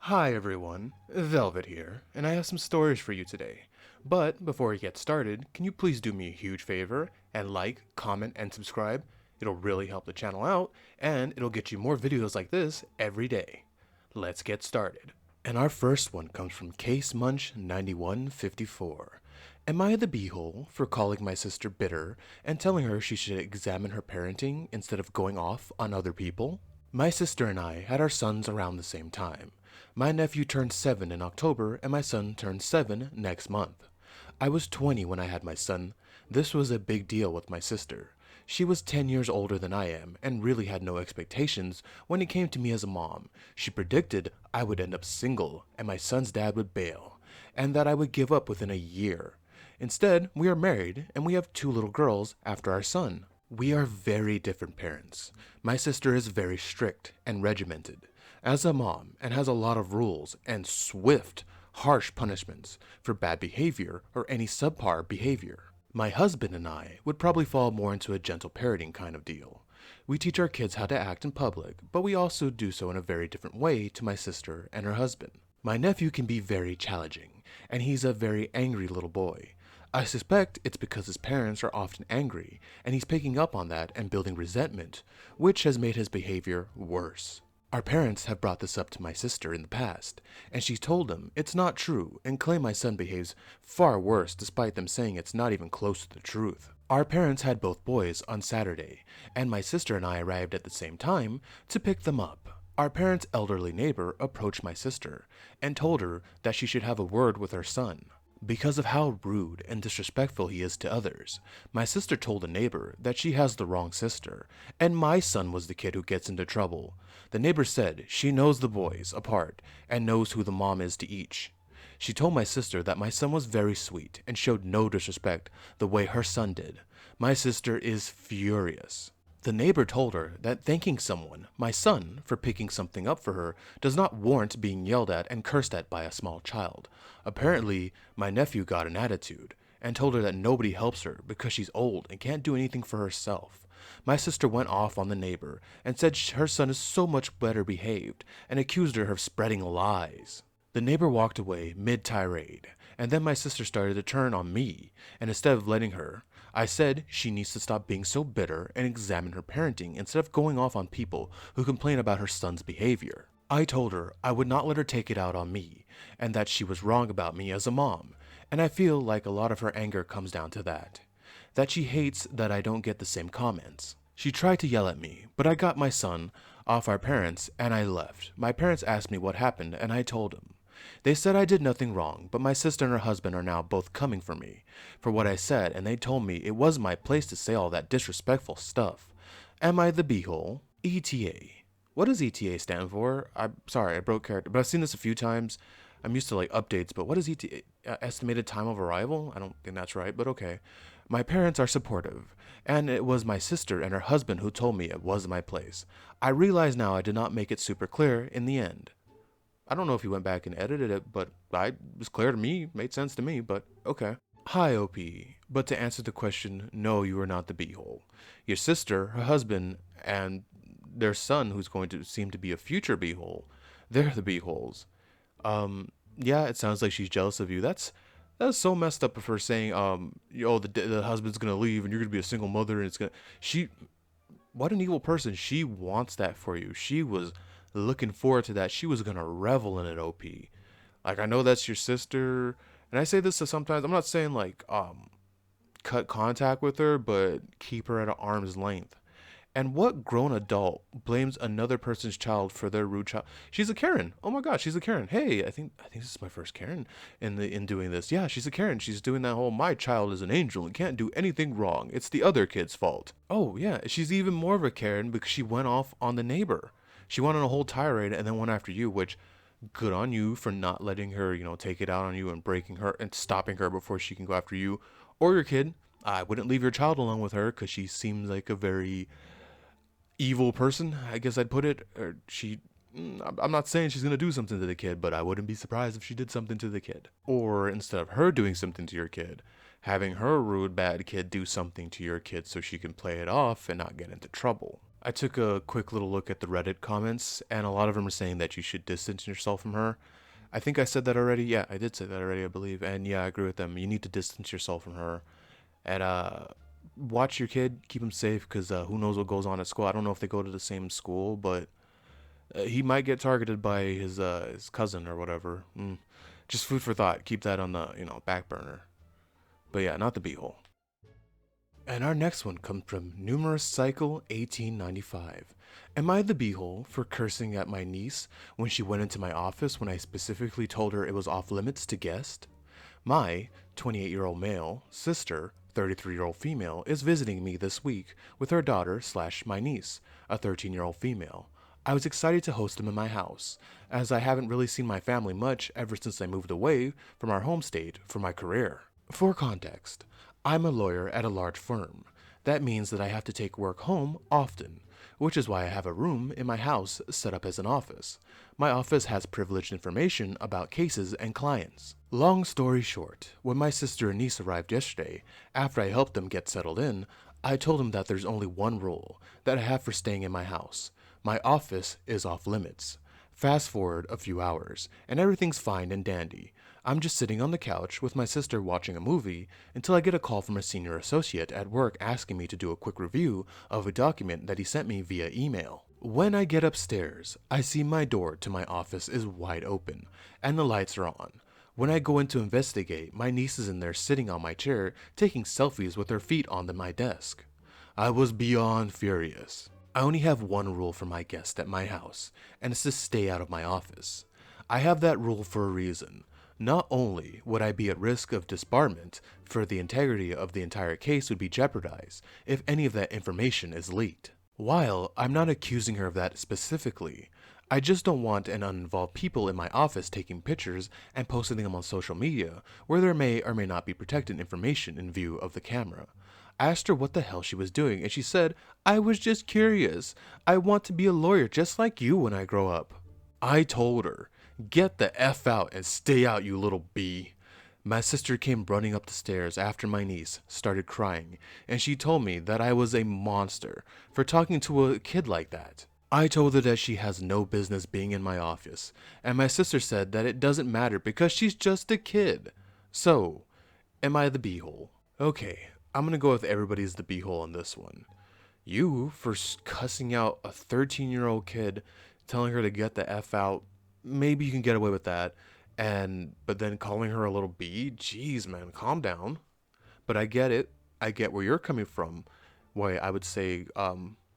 Hi everyone, Velvet here, and I have some stories for you today. But before we get started, can you please do me a huge favor and like, comment, and subscribe? It'll really help the channel out, and it'll get you more videos like this every day. Let's get started. And our first one comes from Case Munch 9154. Am I the beehole for calling my sister bitter and telling her she should examine her parenting instead of going off on other people? My sister and I had our sons around the same time. My nephew turned 7 in October and my son turned 7 next month. I was 20 when I had my son. This was a big deal with my sister. She was 10 years older than I am and really had no expectations when it came to me as a mom. She predicted I would end up single and my son's dad would bail, and that I would give up within a year. Instead, we are married and we have 2 little girls after our son. We are very different parents. My sister is very strict and regimented as a mom and has a lot of rules and swift, harsh punishments for bad behavior or any subpar behavior. My husband and I would probably fall more into a gentle parenting kind of deal. We teach our kids how to act in public, but we also do so in a very different way to my sister and her husband. My nephew can be very challenging, and he's a very angry little boy. I suspect it's because his parents are often angry, and he's picking up on that and building resentment, which has made his behavior worse. Our parents have brought this up to my sister in the past, and she's told them it's not true and claim my son behaves far worse despite them saying it's not even close to the truth. Our parents had both boys on Saturday, and my sister and I arrived at the same time to pick them up. Our parents' elderly neighbor approached my sister and told her that she should have a word with her son because of how rude and disrespectful he is to others. My sister told the neighbor that she has the wrong sister, and my son was the kid who gets into trouble. The neighbor said she knows the boys apart and knows who the mom is to each. She told my sister that my son was very sweet and showed no disrespect the way her son did. My sister is furious. The neighbor told her that thanking someone, my son, for picking something up for her does not warrant being yelled at and cursed at by a small child. Apparently, my nephew got an attitude and told her that nobody helps her because she's old and can't do anything for herself. My sister went off on the neighbor and said her son is so much better behaved and accused her of spreading lies. The neighbor walked away mid-tirade, and then my sister started to turn on me, and instead of letting her, I said she needs to stop being so bitter and examine her parenting instead of going off on people who complain about her son's behavior. I told her I would not let her take it out on me, and that she was wrong about me as a mom, and I feel like a lot of her anger comes down to that. That she hates that I don't get the same comments. She tried to yell at me, but I got my son off our parents and I left. My parents asked me what happened and I told them. They said I did nothing wrong, but my sister and her husband are now both coming for me for what I said, and they told me it wasn't my place to say all that disrespectful stuff. Am I the beehole? ETA. What does ETA stand for? I'm sorry, I broke character, but I've seen this a few times. I'm used to like updates, but what is ETA? Estimated time of arrival? I don't think that's right, but okay. My parents are supportive, and it was my sister and her husband who told me it was my place. I realize now I did not make it super clear in the end. I don't know if he went back and edited it, but it was clear to me, made sense to me, but okay. Hi, OP. But to answer the question, no, you are not the beehole. Your sister, her husband, and their son, who's going to seem to be a future beehole, they're the beeholes. Yeah, it sounds like she's jealous of you. That's so messed up of her saying, the husband's gonna leave and you're gonna be a single mother and what an evil person. She wants that for you. She was looking forward to that. She was gonna revel in it, OP. Like, I know that's your sister, and I say this to sometimes, I'm not saying like cut contact with her, but keep her at an arm's length. And what grown adult blames another person's child for their rude child? She's a Karen. Oh my God, she's a Karen. Hey, I think this is my first Karen in doing this. Yeah, she's a Karen. She's doing that whole my child is an angel and can't do anything wrong. It's the other kid's fault. Oh yeah, she's even more of a Karen because she went off on the neighbor. She went on a whole tirade and then went after you, which good on you for not letting her, take it out on you and breaking her and stopping her before she can go after you or your kid. I wouldn't leave your child alone with her because she seems like a very evil person, I guess I'd put it. Or I'm not saying she's gonna do something to the kid, but I wouldn't be surprised if she did something to the kid. Or instead of her doing something to your kid, having her rude bad kid do something to your kid so she can play it off and not get into trouble. I took a quick little look at the Reddit comments, and a lot of them are saying that you should distance yourself from her. I think I said that already. Yeah, I did say that already, I believe. And yeah, I agree with them. You need to distance yourself from her. And watch your kid, keep him safe, because who knows what goes on at school. I don't know if they go to the same school, but he might get targeted by his cousin or whatever. Just food for thought. Keep that on the back burner. But yeah, not the beehole. And our next one comes from Numerous Cycle 1895. Am I the beehole for cursing at my niece when she went into my office when I specifically told her it was off limits to guest? My 28-year-old male sister, 33-year-old female, is visiting me this week with her daughter slash my niece, a 13-year-old female. I was excited to host them in my house, as I haven't really seen my family much ever since I moved away from our home state for my career. For context, I'm a lawyer at a large firm. That means that I have to take work home often, which is why I have a room in my house set up as an office. My office has privileged information about cases and clients. Long story short, when my sister and niece arrived yesterday, after I helped them get settled in, I told them that there's only one rule that I have for staying in my house. My office is off limits. Fast forward a few hours, and everything's fine and dandy. I'm just sitting on the couch with my sister watching a movie until I get a call from a senior associate at work asking me to do a quick review of a document that he sent me via email. When I get upstairs, I see my door to my office is wide open, and the lights are on. When I go in to investigate, my niece is in there sitting on my chair, taking selfies with her feet on my desk. I was beyond furious. I only have one rule for my guests at my house, and it's to stay out of my office. I have that rule for a reason. Not only would I be at risk of disbarment, for the integrity of the entire case would be jeopardized if any of that information is leaked. While I'm not accusing her of that specifically, I just don't want an uninvolved people in my office taking pictures and posting them on social media where there may or may not be protected information in view of the camera. I asked her what the hell she was doing, and she said, "I was just curious. I want to be a lawyer just like you when I grow up." I told her, "Get the F out and stay out, you little bee." My sister came running up the stairs after my niece started crying, and she told me that I was a monster for talking to a kid like that. I told her that she has no business being in my office, and my sister said that it doesn't matter because she's just a kid. So, am I the beehole? Okay, I'm gonna go with everybody's the beehole on this one. You for cussing out a 13-year-old kid, telling her to get the F out, maybe you can get away with that. But then calling her a little bee, jeez man, calm down. But I get it. I get where you're coming from. Why I would say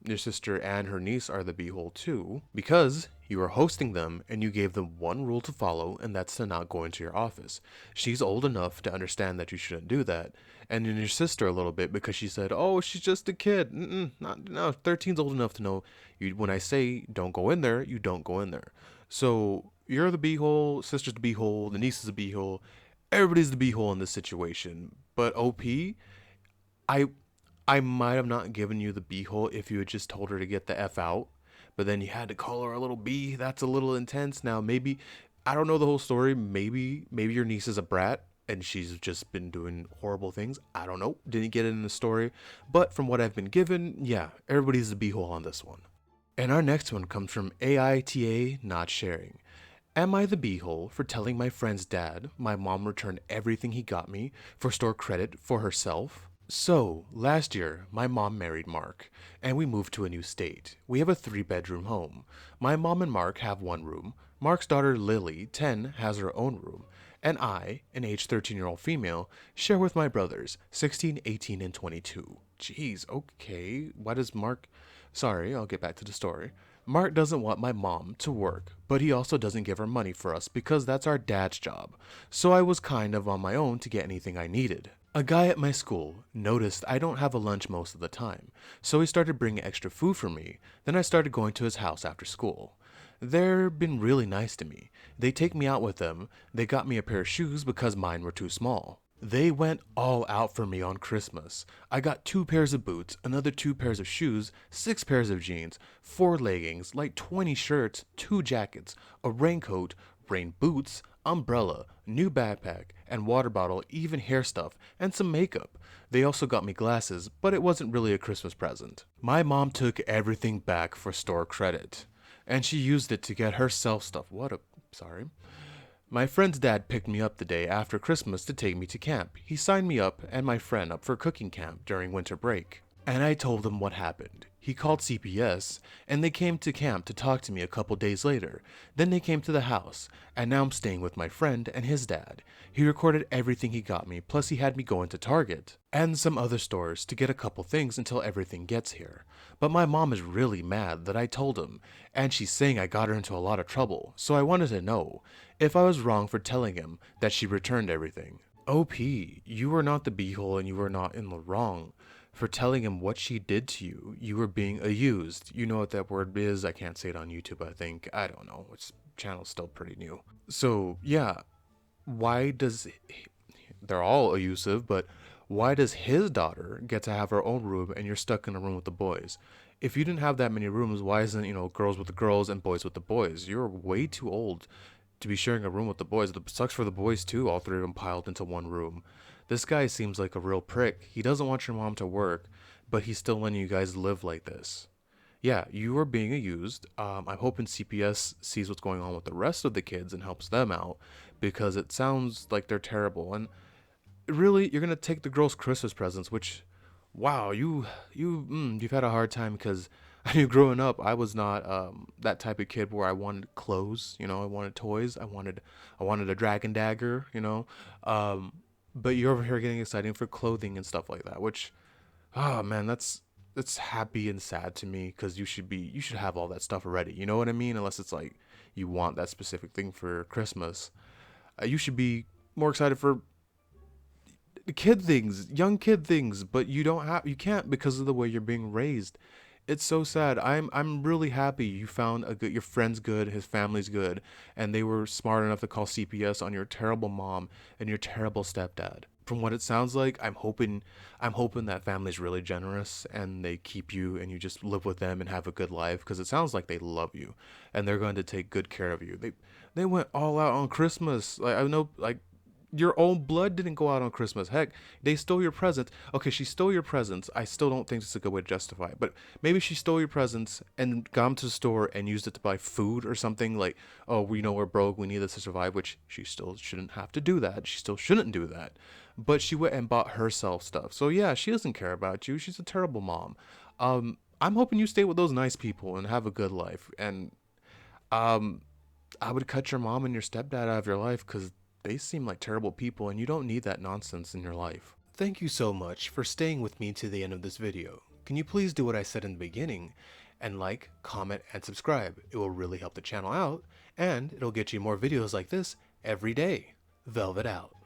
your sister and her niece are the beehole too, because you were hosting them and you gave them one rule to follow, and that's to not go into your office. She's old enough to understand that you shouldn't do that, and then your sister a little bit because she said, "Oh, she's just a kid." Not no. 13's old enough to know. When I say don't go in there, you don't go in there. So you're the beehole, sister's the beehole, the niece is the beehole. Everybody's the beehole in this situation. But OP, I I might have not given you the beehole if you had just told her to get the F out, but then you had to call her a little bee. That's a little intense. Now maybe I don't know the whole story. Maybe your niece is a brat and she's just been doing horrible things. I don't know. Didn't get it in the story. But from what I've been given, yeah, everybody's the beehole on this one. And our next one comes from AITA Not Sharing. Am I the beehole for telling my friend's dad my mom returned everything he got me for store credit for herself? So, last year, my mom married Mark, and we moved to a new state. We have a 3-bedroom home. My mom and Mark have one room. Mark's daughter Lily, 10, has her own room. And I, an age 13-year-old female, share with my brothers, 16, 18, and 22. Jeez, okay. Why does Mark... Sorry, I'll get back to the story. Mark doesn't want my mom to work, but he also doesn't give her money for us because that's our dad's job. So I was kind of on my own to get anything I needed. A guy at my school noticed I don't have a lunch most of the time, so he started bringing extra food for me. Then I started going to his house after school. They've been really nice to me. They take me out with them. They got me a pair of shoes because mine were too small. They went all out for me on Christmas. I got 2 pairs of boots, another 2 pairs of shoes, 6 pairs of jeans, 4 leggings, like 20 shirts, 2 jackets, a raincoat, rain boots, umbrella, new backpack, and water bottle, even hair stuff, and some makeup. They also got me glasses, but it wasn't really a Christmas present. My mom took everything back for store credit, and she used it to get herself stuff. Sorry. My friend's dad picked me up the day after Christmas to take me to camp. He signed me up and my friend up for cooking camp during winter break. And I told him what happened. He called CPS, and they came to camp to talk to me a couple days later. Then they came to the house, and now I'm staying with my friend and his dad. He recorded everything he got me, plus he had me go into Target and some other stores to get a couple things until everything gets here. But my mom is really mad that I told him, and she's saying I got her into a lot of trouble, so I wanted to know if I was wrong for telling him that she returned everything. OP, you were not the beehole and you were not in the wrong for telling him what she did to you. You were being abused. You know what that word is. I can't say it on YouTube, I think. I don't know. Its channel's still pretty new. So, yeah. Why does... They're all abusive, but why does his daughter get to have her own room and you're stuck in a room with the boys? If you didn't have that many rooms, why isn't, girls with the girls and boys with the boys? You're way too old to be sharing a room with the boys. It sucks for the boys, too, all three of them piled into one room. This guy seems like a real prick. He doesn't want your mom to work, but he's still letting you guys live like this. Yeah, you are being abused. I'm hoping CPS sees what's going on with the rest of the kids and helps them out, because it sounds like they're terrible. And really, you're gonna take the girls' Christmas presents, which, wow, you've had a hard time, because I knew growing up I was not that type of kid where I wanted clothes. I wanted toys. I wanted a dragon dagger. But you're over here getting excited for clothing and stuff like that, which, oh man, that's happy and sad to me, because you should have all that stuff already. You know what I mean? Unless it's like you want that specific thing for Christmas, you should be more excited for kid things, young kid things. But you can't because of the way you're being raised. It's so sad. I'm really happy you found your friend's good, his family's good, and they were smart enough to call CPS on your terrible mom and your terrible stepdad. From what it sounds like, I'm hoping that family's really generous and they keep you and you just live with them and have a good life, because it sounds like they love you and they're going to take good care of you. They went all out on Christmas. Like, I know, like, your own blood didn't go out on Christmas. Heck, they stole your presents. Okay, she stole your presents. I still don't think it's a good way to justify it. But maybe she stole your presents and got them to the store and used it to buy food or something. Like, oh, we know we're broke. We need this to survive, which she still shouldn't have to do that. She still shouldn't do that. But she went and bought herself stuff. So yeah, she doesn't care about you. She's a terrible mom. I'm hoping you stay with those nice people and have a good life. And I would cut your mom and your stepdad out of your life, because they seem like terrible people and you don't need that nonsense in your life. Thank you so much for staying with me to the end of this video. Can you please do what I said in the beginning and like, comment, and subscribe? It will really help the channel out, and it'll get you more videos like this every day. Velvet out.